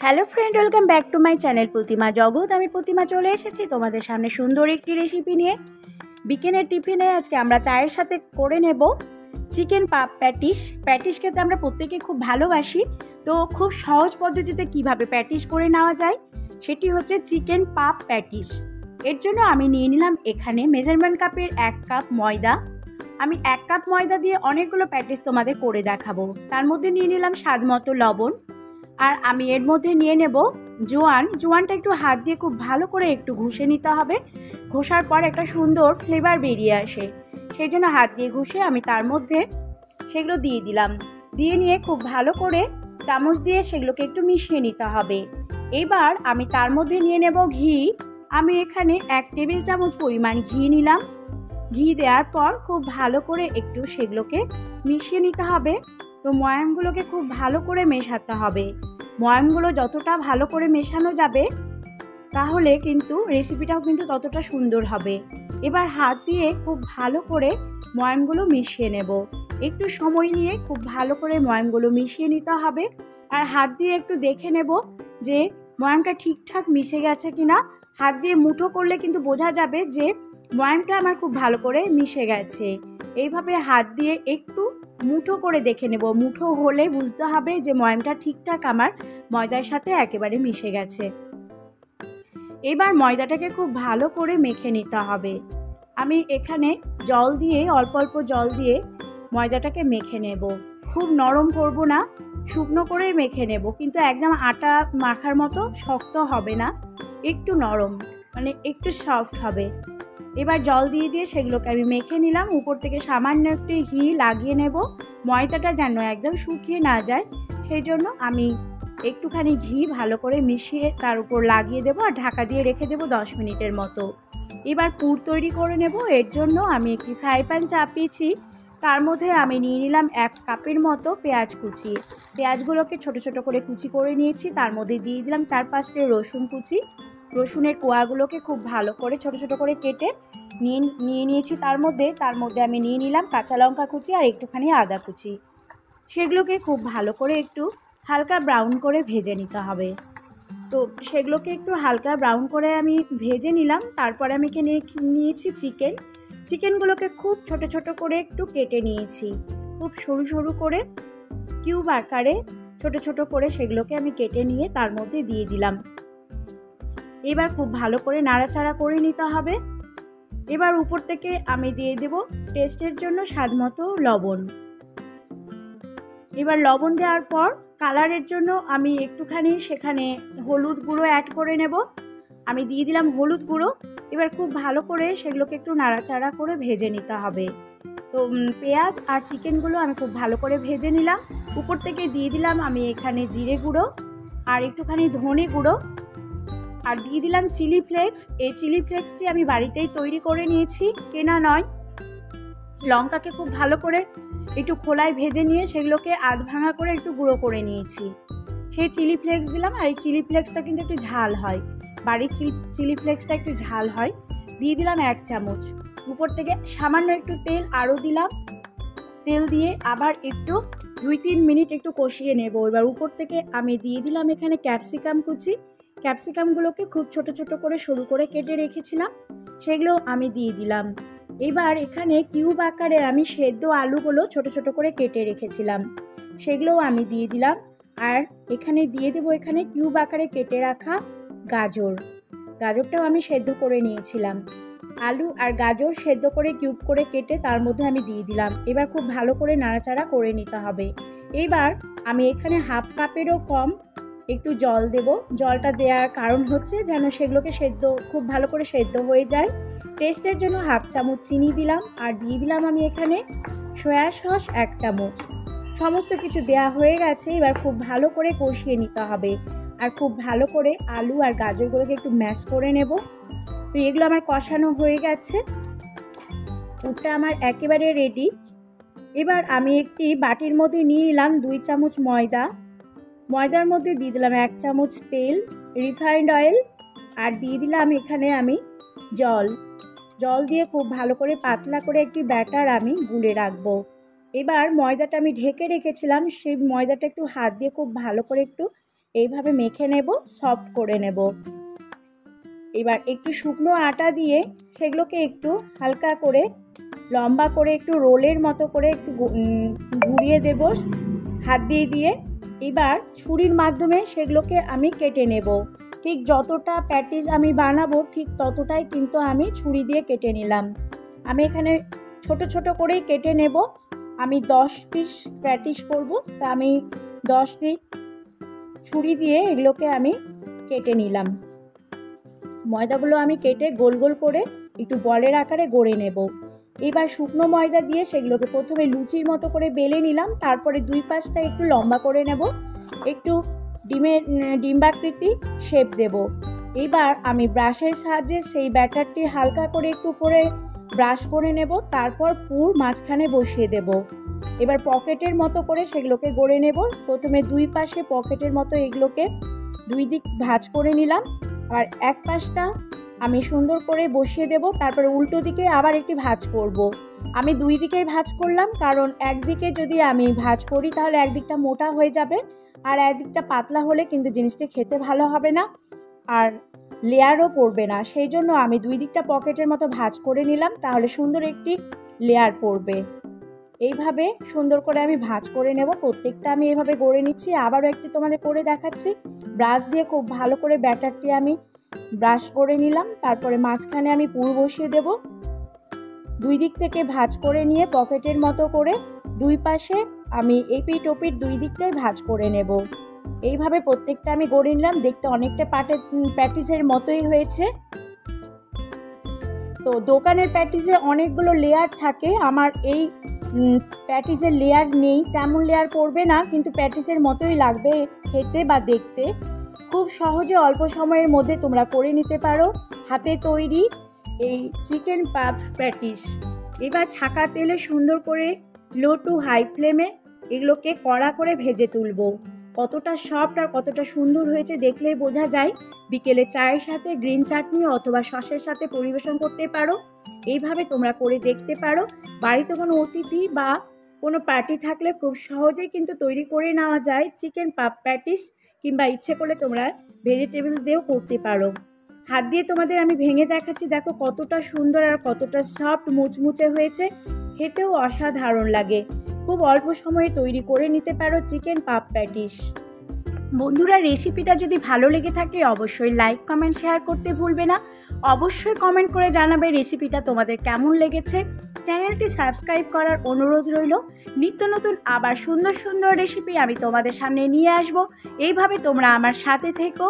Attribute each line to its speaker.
Speaker 1: Hello friend, welcome back to my channel Pratima Jagat. আমি প্রতিমা চলে এসেছি তোমাদের সামনে সুন্দর একটি রেসিপি নিয়ে। বিকেলের টিফিনে আজকে আমরা চায়ের সাথে করে নেব চিকেন পাপ প্যাটিস। প্যাটিস খেতে আমরা প্রত্যেকে খুব ভালোবাসি, তো খুব সহজ পদ্ধতিতে কিভাবে প্যাটিস করে নেওয়া যায় সেটি হচ্ছে চিকেন পাপ প্যাটিস। এর জন্য আমি নিয়ে নিলাম এখানে মেজারমেন্ট কাপের 1 কাপ ময়দা। আমি 1 কাপ ময়দা দিয়ে অনেকগুলো প্যাটিস তোমাদের করে দেখাবো। তার মধ্যে নিয়ে নিলাম স্বাদ মতো লবণ, আর আমি এর মধ্যে নিয়ে নেব জোয়ানটা একটু হাত দিয়ে খুব ভালো করে একটু ঘষে নিতে হবে। ঘষার পর একটা সুন্দর ফ্লেভার বেরিয়ে আসে, সেই জন্য হাত দিয়ে ঘষে আমি তার মধ্যে সেগুলো দিয়ে দিলাম। দিয়ে নিয়ে খুব ভালো করে চামচ দিয়ে সেগুলোকে একটু মিশিয়ে নিতে হবে। এবার আমি তার মধ্যে নিয়ে নেব ঘি। আমি এখানে 1 টেবিল চামচ পরিমাণ ঘি নিলাম। ঘি দেওয়ার পর খুব ভালো করে একটু সেগুলোকে মিশিয়ে নিতে হবে। তো ময়ামগুলোকে খুব ভালো করে মেশাতে হবে। ময়ামগুলো যতটা ভালো করে মেশানো যাবে তাহলে কিন্তু রেসিপিটাও কিন্তু ততটা সুন্দর হবে। এবার হাত দিয়ে খুব ভালো করে ময়ামগুলো মিশিয়ে নেব। একটু সময় নিয়ে খুব ভালো করে ময়ামগুলো মিশিয়ে নিতে হবে, আর হাত দিয়ে একটু দেখে নেব যে ময়ামটা ঠিকঠাক মিশে গেছে কিনা। হাত দিয়ে মুঠো করলে কিন্তু বোঝা যাবে যে ময়ামটা আমার খুব ভালো করে মিশে গেছে। এইভাবে হাত দিয়ে একটু মুঠো করে দেখে নেব। মুঠো হলে বুঝতে হবে যে ময়ামটা ঠিকঠাক আমার ময়দার সাথে একেবারে মিশে গেছে। এবার ময়দাটাকে খুব ভালো করে মেখে নিতে হবে। আমি এখানে জল দিয়ে অল্প অল্প জল দিয়ে ময়দাটাকে মেখে নেব। খুব নরম করব না, শুকনো করেই মেখে নেব, কিন্তু একদম আটা মাখার মতো শক্ত হবে না, একটু নরম মানে একটু সফট হবে। এবার জল দিয়ে দিয়ে সেগুলোকে আমি মেখে নিলাম। উপর থেকে সামান্য একটু ঘি লাগিয়ে নেব, ময়দাটা যেন একদম শুকিয়ে না যায় সেই জন্য আমি একটুখানি ঘি ভালো করে মিশিয়ে তার উপর লাগিয়ে দেবো আর ঢাকা দিয়ে রেখে দেবো 10 মিনিটের মতো। এবার পুর তৈরি করে নেব। এর জন্য আমি একটি ফ্রাই প্যান চাপিয়েছি, তার মধ্যে আমি নিয়ে নিলাম 1 কাপের মতো পেঁয়াজ কুচি। পেঁয়াজগুলোকে ছোট ছোট করে কুচি করে নিয়েছি। তার মধ্যে দিয়ে দিলাম 4-5টে রসুন কুচি। রসুনের কোয়াগুলোকে খুব ভালো করে ছোট ছোট করে কেটে নিয়েছি। তার মধ্যে আমি নিয়ে নিলাম কাঁচা লঙ্কা কুচি আর একটুখানি আদা কুচি। সেগুলোকে খুব ভালো করে একটু হালকা ব্রাউন করে ভেজে নিতে হবে। তো সেগুলোকে একটু হালকা ব্রাউন করে আমি ভেজে নিলাম। তারপরে আমি নিয়েছি চিকেনগুলোকে খুব ছোট ছোট করে একটু কেটে নিয়েছি। খুব সরু সরু করে কিউব আকারে ছোট ছোট করে সেগুলোকে আমি কেটে নিয়ে তার মধ্যে দিয়ে দিলাম। এবার খুব ভালো করে নাড়াচাড়া করে নিতে হবে। এবার উপর থেকে আমি দিয়ে দেব টেস্টের জন্য স্বাদ মতো লবণ। এবার লবণ দেওয়ার পর কালারের জন্য আমি একটুখানি সেখানে হলুদ গুঁড়ো অ্যাড করে নেব। আমি দিয়ে দিলাম হলুদ গুঁড়ো। এবার খুব ভালো করে সেগুলোকে একটু নাড়াচাড়া করে ভেজে নিতে হবে। তো পেঁয়াজ আর চিকেনগুলো আমি খুব ভালো করে ভেজে নিলাম। উপর থেকে দিয়ে দিলাম আমি এখানে জিরে গুঁড়ো আর একটুখানি ধনে গুঁড়ো, আর দিয়ে দিলাম চিলি ফ্লেক্স। এই চিলি ফ্লেক্সটি আমি বাড়িতেই তৈরি করে নিয়েছি, কেনা নয়। লঙ্কাকে খুব ভালো করে একটু খোলায় ভেজে নিয়ে সেগুলোকে আধ ভাঙা করে একটু গুঁড়ো করে নিয়েছি, সেই চিলি ফ্লেক্স দিলাম। আর এই চিলি ফ্লেক্সটা কিন্তু একটু ঝাল হয়, বাড়ির চিলি ফ্লেক্সটা একটু ঝাল হয়। দিয়ে দিলাম 1 চামচ। উপর থেকে সামান্য একটু তেল আরও দিলাম। তেল দিয়ে আবার একটু 2-3 মিনিট একটু কষিয়ে নেব। এবার উপর থেকে আমি দিয়ে দিলাম এখানে ক্যাপসিকাম কুচি। ক্যাপসিকামগুলোকে খুব ছোট ছোট করে সরু করে কেটে রেখেছিলাম, সেগুলো আমি দিয়ে দিলাম। এবার এখানে কিউব আকারে আমি সেদ্ধ আলুগুলো ছোট ছোট করে কেটে রেখেছিলাম, সেগুলোও আমি দিয়ে দিলাম। আর এখানে দিয়ে দেবো এখানে কিউব আকারে কেটে রাখা গাজরটাও আমি সেদ্ধ করে নিয়েছিলাম। আলু আর গাজর সেদ্ধ করে কিউব করে কেটে তার মধ্যে আমি দিয়ে দিলাম। এবার খুব ভালো করে নাড়াচাড়া করে নিতে হবে। এইবার আমি এখানে 1/2 কাপেরও কম একটু জল দেব। জলটা দেওয়ার কারণ হচ্ছে যেন সেগুলোকে খুব ভালো করে সেদ্ধ হয়ে যায়। টেস্টের জন্য 1/2 চামচ চিনি দিলাম, আর দিয়ে দিলাম আমি এখানে সয়া সস 1 চামচ। সমস্ত কিছু দেওয়া হয়ে গেছে। এবার খুব ভালো করে কষিয়ে নিতে হবে, আর খুব ভালো করে আলু আর গাজরগুলোকে একটু ম্যাশ করে নেব। তো এগুলো আমার কষানো হয়ে গেছে, পুরটা আমার একেবারে রেডি। এবার আমি একটি বাটির মধ্যে নিয়ে নিলাম 2 চামচ ময়দার মধ্যে দিয়ে দিলাম 1 চামচ তেল, রিফাইন্ড অয়েল, আর দিয়ে দিলাম এখানে আমি জল দিয়ে খুব ভালো করে পাতলা করে একটি ব্যাটার আমি গুলে রাখবো। এবার ময়দাটা আমি ঢেকে রেখেছিলাম, সেই ময়দাটা একটু হাত দিয়ে খুব ভালো করে একটু এইভাবে মেখে নেব, সফট করে নেব। এবার একটু শুকনো আটা দিয়ে সেগুলোকে একটু হালকা করে লম্বা করে একটু রোলের মতো করে একটু ঘুরিয়ে দেব হাত দিয়ে। এবার ছুরির মাধ্যমে সেগুলোকে আমি কেটে নেব। ঠিক যতটা প্যাটিস আমি বানাবো ঠিক ততটাই কিন্তু আমি ছুরি দিয়ে কেটে নিলাম। আমি এখানে ছোট ছোট করেই কেটে নেব। আমি 10 পিস প্যাটিস করব, তা আমি 10টি ছুরি দিয়ে এগুলোকে আমি কেটে নিলাম। ময়দাগুলো আমি কেটে গোল গোল করে একটু বলের আকারে গড়ে নেব। এবার শুকনো ময়দা দিয়ে সেগুলোকে প্রথমে লুচির মতো করে বেলে নিলাম, তারপরে দুই পাশটা একটু লম্বা করে নেব, একটু ডিম্বাকৃতি শেপ দেব। এবার আমি ব্রাশের সাহায্যে সেই ব্যাটারটি হালকা করে একটু উপরে ব্রাশ করে নেব, তারপর পুর মাঝখানে বসিয়ে দেব। এবার পকেটের মতো করে সেগুলোকে গড়ে নেব। প্রথমে দুই পাশে পকেটের মতো এগুলোকে দুই দিক ভাঁজ করে নিলাম, আর এক পাশটা আমি সুন্দর করে বসিয়ে দেব, তারপরে উল্টো দিকে আবার একটি ভাঁজ করব। আমি দুই দিকেই ভাঁজ করলাম, কারণ একদিকে যদি আমি ভাঁজ করি তাহলে একদিকটা মোটা হয়ে যাবে, আর একদিকটা পাতলা হলে কিন্তু জিনিসটা খেতে ভালো হবে না আর লেয়ারও পড়বে না। সেই জন্য আমি দুই দিকটা পকেটের মতো ভাঁজ করে নিলাম, তাহলে সুন্দর একটি লেয়ার পড়বে। এইভাবে সুন্দর করে আমি ভাঁজ করে নেব। প্রত্যেকটা আমি এইভাবে গড়ে নিচ্ছি। আবারও একটি তোমাদের করে দেখাচ্ছি। ব্রাশ দিয়ে খুব ভালো করে ব্যাটারটি আমি ব্রাশ করে নিলাম, তারপরে মাঝখানে আমি পুর বসিয়ে দেব। দুই দিক থেকে ভাঁজ করে নিয়ে পকেটের মতো করে দুই পাশে আমি এপিট ওপিট দুই দিকটাই ভাঁজ করে নেব। এইভাবে প্রত্যেকটা আমি গড়ে নিলাম। দেখতে অনেকটা প্যাটিসের মতোই হয়েছে। তো দোকানের প্যাটিসে অনেকগুলো লেয়ার থাকে, আমার এই প্যাটিসের লেয়ার নেই, তেমন লেয়ার পড়বে না, কিন্তু প্যাটিসের মতোই লাগবে খেতে বা দেখতে। খুব সহজে অল্প সময়ের মধ্যে তোমরা করে নিতে পারো হাতে তৈরি এই চিকেন পাফ প্যাটিস। এবার ছাকা তেলে সুন্দর করে লো টু হাই ফ্লেমে এগুলোকে কড়া করে ভেজে তুলব। কতটা সফট আর কতটা সুন্দর হয়েছে দেখলেই বোঝা যায়। বিকেলে চায়ের সাথে গ্রিন চাটনি অথবা সসের সাথে পরিবেশন করতে পারো। এইভাবে তোমরা করে দেখতে পারো। বাড়িতে কোনো অতিথি বা কোনো পার্টি থাকলে খুব সহজেই কিন্তু তৈরি করে নেওয়া যায় চিকেন পাফ প্যাটিস, কিংবা ইচ্ছে করলে তোমরা ভেজিটেবলস দিয়েও করতে পারো। হাত দিয়ে তোমাদের আমি ভেঙে দেখাচ্ছি, দেখো কতটা সুন্দর আর কতটা সফট মুচমুচে হয়েছে, খেতেও অসাধারণ লাগে। খুব অল্প সময়ে তৈরি করে নিতে পারো চিকেন পাফ প্যাটিস। বন্ধুরা, রেসিপিটা যদি ভালো লেগে থাকে অবশ্যই লাইক কমেন্ট শেয়ার করতে ভুলবে না। অবশ্যই কমেন্ট করে জানাবে রেসিপিটা তোমাদের কেমন লেগেছে। চ্যানেলটি সাবস্ক্রাইব করার অনুরোধ রইল। নিত্য নতুন আবার সুন্দর সুন্দর রেসিপি আমি তোমাদের সামনে নিয়ে আসব। এইভাবে তোমরা আমার সাথে থেকো।